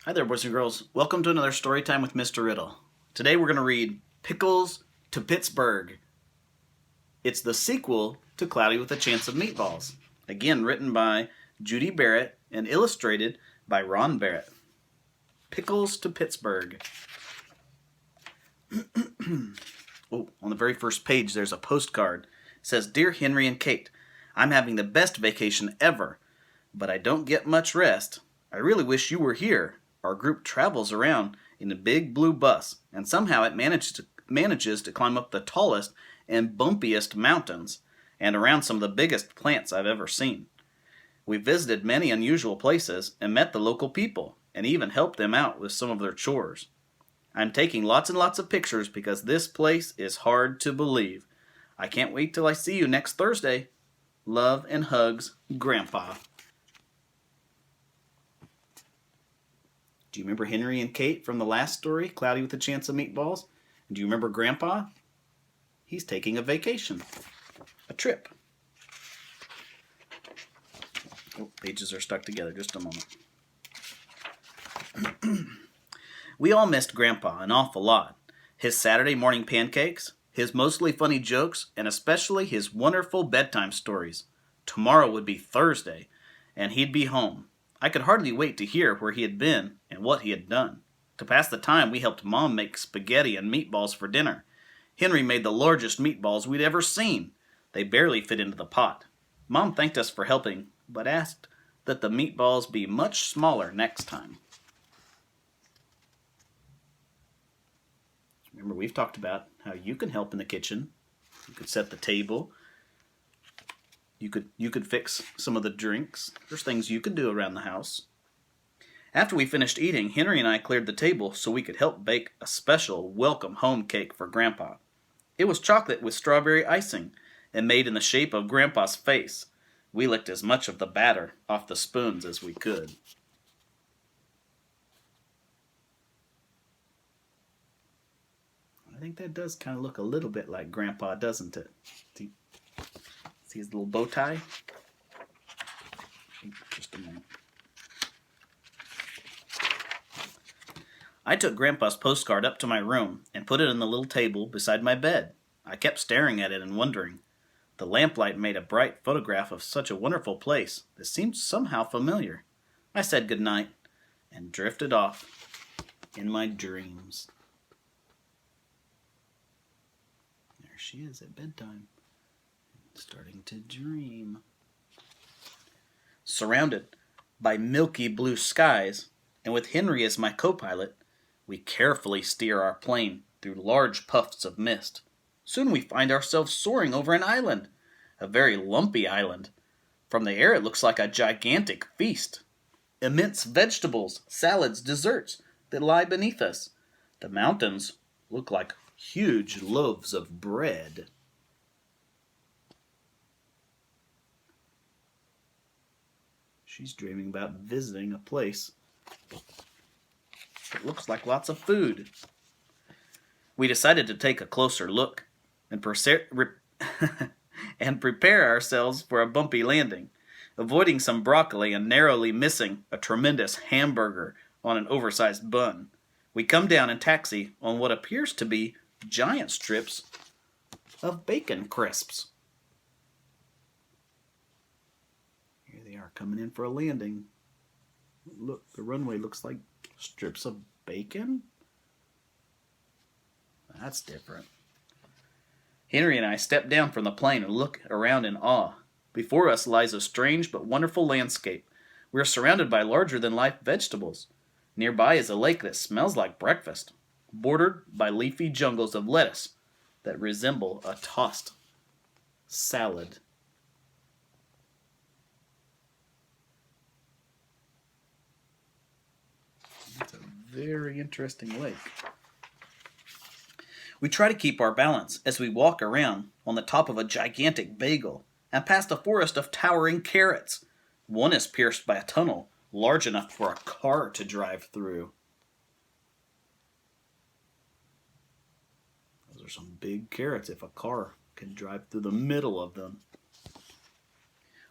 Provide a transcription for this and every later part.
Hi there, boys and girls. Welcome to another story time with Mr. Riddle. Today we're going to read Pickles to Pittsburgh. It's the sequel to Cloudy with a Chance of Meatballs. Again, written by Judy Barrett and illustrated by Ron Barrett. Pickles to Pittsburgh. Oh, on the very first page there's a postcard. It says, "Dear Henry and Kate, I'm having the best vacation ever, but I don't get much rest. I really wish you were here. Our group travels around in a big blue bus, and somehow it manages to climb up the tallest and bumpiest mountains, and around some of the biggest plants I've ever seen. We visited many unusual places, and met the local people, and even helped them out with some of their chores. I'm taking lots and lots of pictures because this place is hard to believe. I can't wait till I see you next Thursday. Love and hugs, Grandpa." Do you remember Henry and Kate from the last story, Cloudy with a Chance of Meatballs? And do you remember Grandpa? He's taking a vacation, a trip. Oh, pages are stuck together. Just a moment. We all missed Grandpa an awful lot. His Saturday morning pancakes, his mostly funny jokes, and especially his wonderful bedtime stories. Tomorrow would be Thursday, and he'd be home. I could hardly wait to hear where he had been and what he had done. To pass the time, we helped Mom make spaghetti and meatballs for dinner. Henry made the largest meatballs we'd ever seen. They barely fit into the pot. Mom thanked us for helping, but asked that the meatballs be much smaller next time. Remember, we've talked about how you can help in the kitchen. You could set the table. You could fix some of the drinks. There's things you could do around the house. After we finished eating, Henry and I cleared the table so we could help bake a special welcome home cake for Grandpa. It was chocolate with strawberry icing and made in the shape of Grandpa's face. We licked as much of the batter off the spoons as we could. I think that does kind of look a little bit like Grandpa, doesn't it? See his little bow tie? Just a moment. I took Grandpa's postcard up to my room and put it on the little table beside my bed. I kept staring at it and wondering. The lamplight made a bright photograph of such a wonderful place that seemed somehow familiar. I said goodnight and drifted off in my dreams. There she is at bedtime. Starting to dream. Surrounded by milky blue skies, and with Henry as my co-pilot, we carefully steer our plane through large puffs of mist. Soon we find ourselves soaring over an island, a very lumpy island. From the air it looks like a gigantic feast. Immense vegetables, salads, desserts that lie beneath us. The mountains look like huge loaves of bread. She's dreaming about visiting a place that looks like lots of food. We decided to take a closer look and prepare ourselves for a bumpy landing, avoiding some broccoli and narrowly missing a tremendous hamburger on an oversized bun. We come down and taxi on what appears to be giant strips of bacon crisps. They are coming in for a landing. Look, the runway looks like strips of bacon. That's different. Henry and I step down from the plane and look around in awe. Before us lies a strange but wonderful landscape. We are surrounded by larger-than-life vegetables. Nearby is a lake that smells like breakfast, bordered by leafy jungles of lettuce that resemble a tossed salad. It's a very interesting lake. We try to keep our balance as we walk around on the top of a gigantic bagel and past a forest of towering carrots. One is pierced by a tunnel large enough for a car to drive through. Those are some big carrots if a car can drive through the middle of them.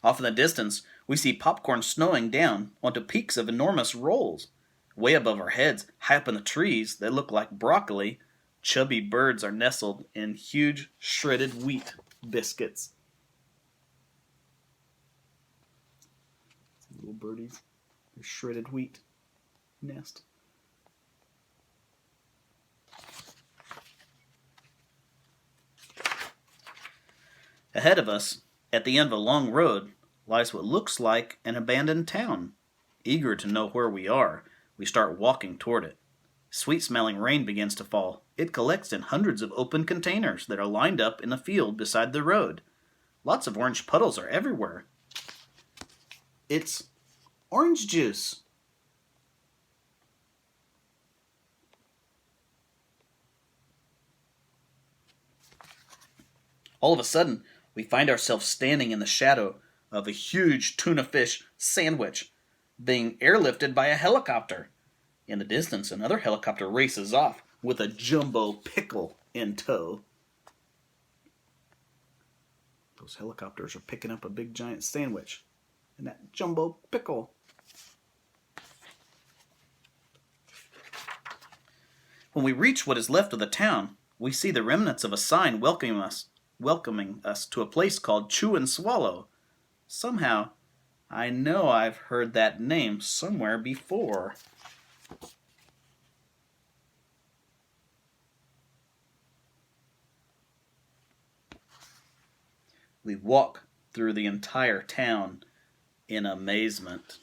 Off in the distance, we see popcorn snowing down onto peaks of enormous rolls. Way above our heads, high up in the trees that look like broccoli, chubby birds are nestled in huge shredded wheat biscuits. Little birdies, their shredded wheat nest. Ahead of us, at the end of a long road, lies what looks like an abandoned town. Eager to know where we are, we start walking toward it. Sweet-smelling rain begins to fall. It collects in hundreds of open containers that are lined up in a field beside the road. Lots of orange puddles are everywhere. It's orange juice. All of a sudden, we find ourselves standing in the shadow of a huge tuna fish sandwich being airlifted by a helicopter. In the distance, another helicopter races off with a jumbo pickle in tow. Those helicopters are picking up a big giant sandwich and that jumbo pickle. When we reach what is left of the town, we see the remnants of a sign welcoming us to a place called Chew and Swallow. Somehow, I know I've heard that name somewhere before. We walk through the entire town in amazement.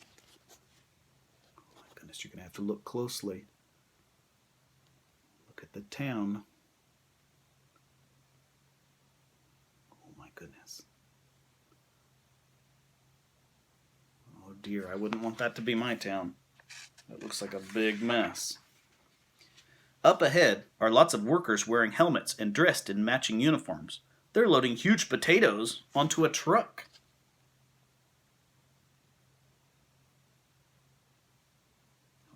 Oh my goodness, you're going to have to look closely. Look at the town. Oh my goodness. Oh dear, I wouldn't want that to be my town. That looks like a big mess. Up ahead are lots of workers wearing helmets and dressed in matching uniforms. They're loading huge potatoes onto a truck.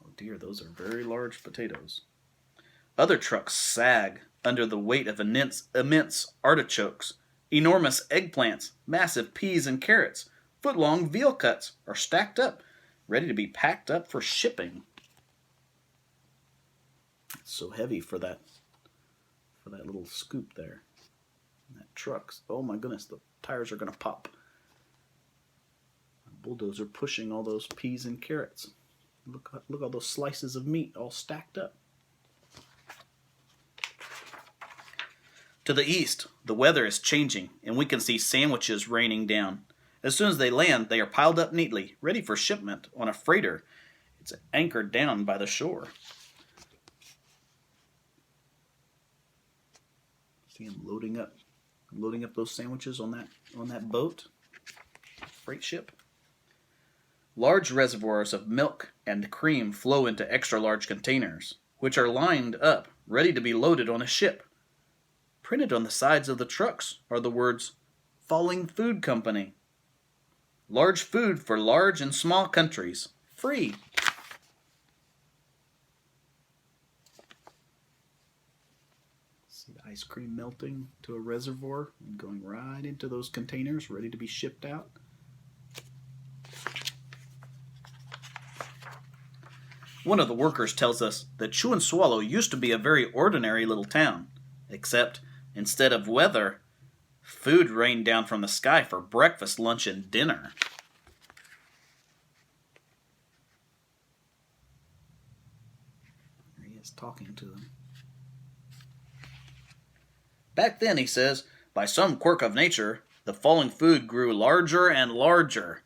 Oh dear, those are very large potatoes. Other trucks sag under the weight of immense artichokes. Enormous eggplants, massive peas and carrots, foot-long veal cuts are stacked up, ready to be packed up for shipping. It's so heavy for that little scoop there. That truck's, oh my goodness, the tires are going to pop. A bulldozer pushing all those peas and carrots. Look all those slices of meat all stacked up. To the east, the weather is changing, and we can see sandwiches raining down. As soon as they land, they are piled up neatly, ready for shipment on a freighter. It's anchored down by the shore. See him loading up those sandwiches on that boat, freight ship. Large reservoirs of milk and cream flow into extra large containers, which are lined up, ready to be loaded on a ship. Printed on the sides of the trucks are the words, Falling Food Company. Large food for large and small countries. Free. See the ice cream melting to a reservoir and going right into those containers ready to be shipped out. One of the workers tells us that Chew and Swallow used to be a very ordinary little town, except instead of weather, food rained down from the sky for breakfast, lunch, and dinner. There he is talking to them. Back then, he says, by some quirk of nature, the falling food grew larger and larger.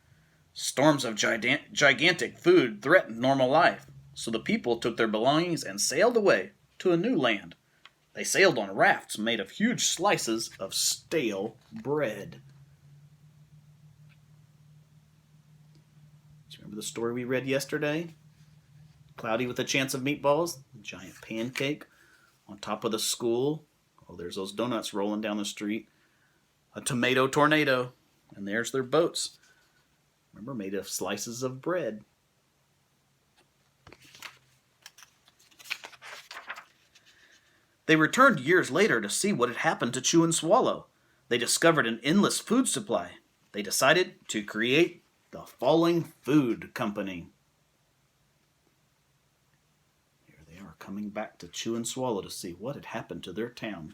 Storms of gigantic food threatened normal life, so the people took their belongings and sailed away to a new land. They sailed on rafts made of huge slices of stale bread. Do you remember the story we read yesterday? Cloudy with a Chance of Meatballs, a giant pancake on top of the school. Oh, there's those donuts rolling down the street. A tomato tornado, and there's their boats. Remember, made of slices of bread. They returned years later to see what had happened to Chew and Swallow. They discovered an endless food supply. They decided to create the Falling Food Company. coming back to Chew and Swallow to see what had happened to their town.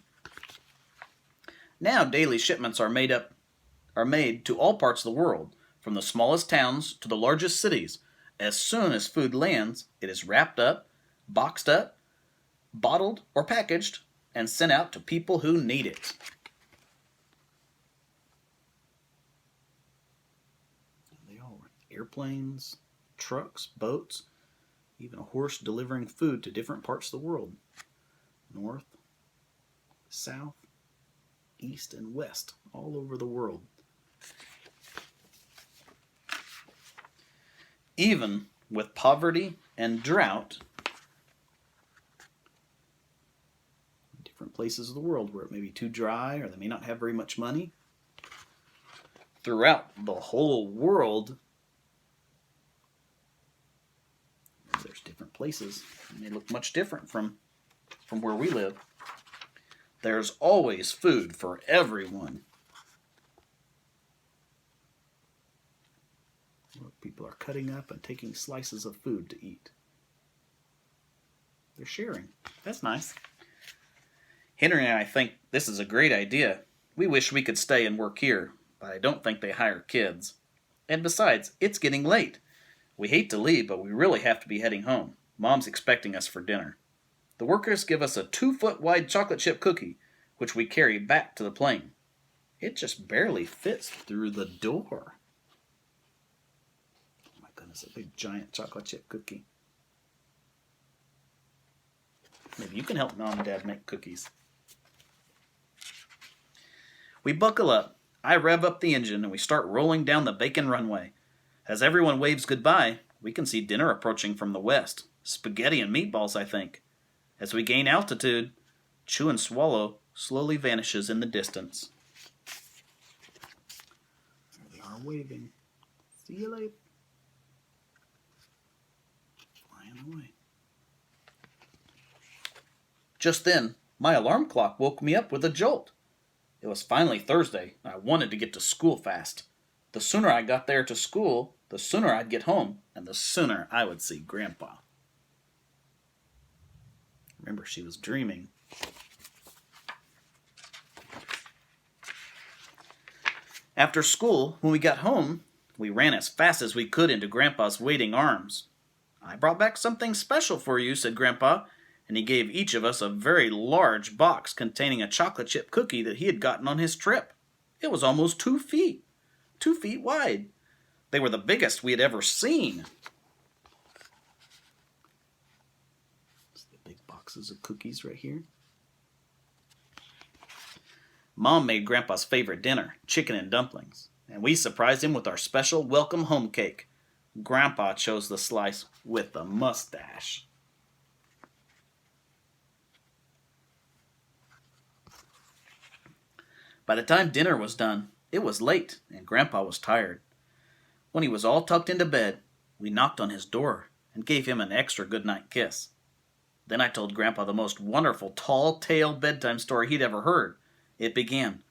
Now daily shipments are made to all parts of the world, from the smallest towns to the largest cities. As soon as food lands, it is wrapped up, boxed up, bottled or packaged, and sent out to people who need it. They all were airplanes, trucks, boats, even a horse delivering food to different parts of the world. North, south, east, and west, all over the world. Even with poverty and drought, in different places of the world where it may be too dry or they may not have very much money, throughout the whole world, there's different places. And they look much different from where we live. There's always food for everyone. People are cutting up and taking slices of food to eat. They're sharing. That's nice. Henry and I think this is a great idea. We wish we could stay and work here, but I don't think they hire kids. And besides, it's getting late. We hate to leave, but we really have to be heading home. Mom's expecting us for dinner. The workers give us a 2-foot wide chocolate chip cookie, which we carry back to the plane. It just barely fits through the door. Oh my goodness, a big giant chocolate chip cookie. Maybe you can help Mom and Dad make cookies. We buckle up. I rev up the engine and we start rolling down the bacon runway. As everyone waves goodbye, we can see dinner approaching from the west. Spaghetti and meatballs, I think. As we gain altitude, Chew and Swallow slowly vanishes in the distance. There they are waving. See you later. Flying away. Just then, my alarm clock woke me up with a jolt. It was finally Thursday, and I wanted to get to school fast. The sooner I got there to school, the sooner I'd get home, and the sooner I would see Grandpa. Remember, she was dreaming. After school, when we got home, we ran as fast as we could into Grandpa's waiting arms. "I brought back something special for you," said Grandpa, and he gave each of us a very large box containing a chocolate chip cookie that he had gotten on his trip. It was almost 2 feet. 2 feet wide. They were the biggest we had ever seen. See the big boxes of cookies right here? Mom made Grandpa's favorite dinner, chicken and dumplings, and we surprised him with our special welcome home cake. Grandpa chose the slice with the mustache. By the time dinner was done, it was late, and Grandpa was tired. When he was all tucked into bed, we knocked on his door and gave him an extra goodnight kiss. Then I told Grandpa the most wonderful tall-tale bedtime story he'd ever heard. It began,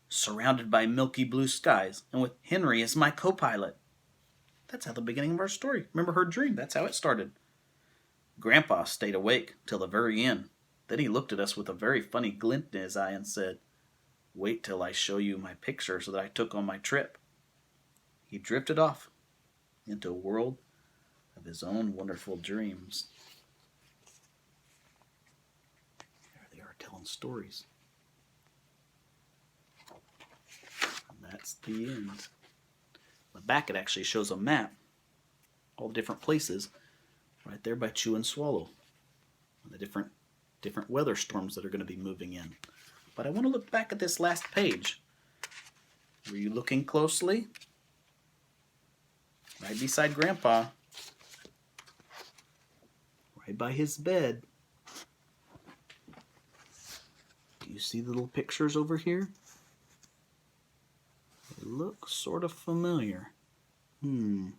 "Surrounded by milky blue skies, and with Henry as my co-pilot." That's how the beginning of our story. Remember her dream? That's how it started. Grandpa stayed awake till the very end. Then he looked at us with a very funny glint in his eye and said, "Wait till I show you my pictures that I took on my trip." He drifted off into a world of his own wonderful dreams. There they are telling stories. And that's the end. On the back it actually shows a map. All the different places right there by Chew and Swallow. And the different weather storms that are going to be moving in. But I want to look back at this last page. Were you looking closely? Right beside Grandpa. Right by his bed. Do you see the little pictures over here? They look sort of familiar. I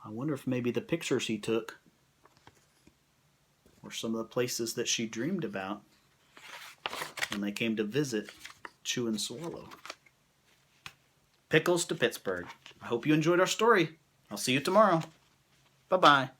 wonder if maybe the pictures he took were some of the places that she dreamed about when they came to visit Chew and Swallow. Pickles to Pittsburgh. I hope you enjoyed our story. I'll see you tomorrow. Bye-bye.